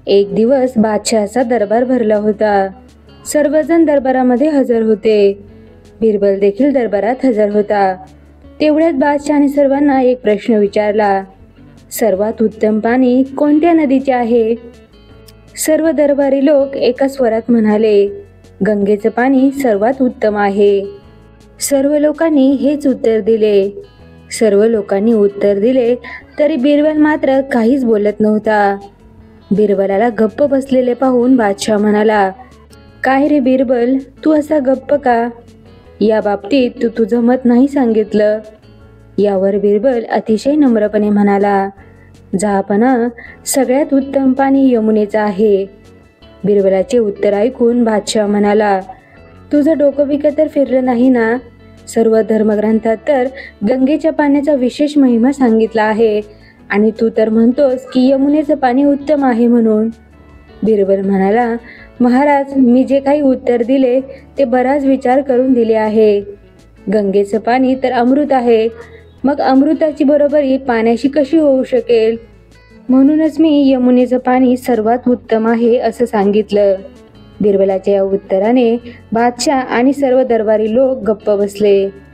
एक दिवस बादशहाचा दरबार भरला होता. सर्वजण दरबारामध्ये हजर होते. बिरबल देखील दरबारात हजर होता. तेवढ्यात बादशहाने सर्वांना एक प्रश्न विचारला. सर्वात उत्तम पाणी कोणत्या नदीचे आहे? सर्व दरबारी लोक एका स्वरात म्हणाले, गंगेचं पाणी सर्वात उत्तम आहे. सर्व लोकांनी हेच उत्तर दिले. सर्व लोकांनी उत्तर दिले तरी बिरबल मात्र काहीच बोलत नव्हता. बिरबलाला गप्प बसलेले पाहून बादशाह म्हणाला, काय रे बिरबल, तू असा गप्प का? या बाबतीत तू तुझं मत नाही सांगितलं. यावर बिरबल अतिशय नम्रपणे म्हणाला, जहापना, सगळ्यात उत्तम पाणी यमुनेचं आहे. बिरबलाचे उत्तर ऐकून बादशाह म्हणाला, तुझं डोकं बिकं तर फिरलं नाही ना? सर्व धर्मग्रंथात तर गंगेच्या पाण्याचा विशेष महिमा सांगितला आहे आणि तू तर म्हणतोस की यमुनेचं पाणी उत्तम आहे म्हणून. बिरबल म्हणाला, महाराज, मी जे काही उत्तर दिले ते बराच विचार करून दिले आहे. गंगेचं पाणी तर अमृत आहे, मग अमृताची बरोबरी पाण्याशी कशी होऊ शकेल? म्हणूनच मी यमुनेचं पाणी सर्वात उत्तम आहे असं सांगितलं. बिरबलाच्या या उत्तराने बादशाह आणि सर्व दरबारी लोक गप्प बसले.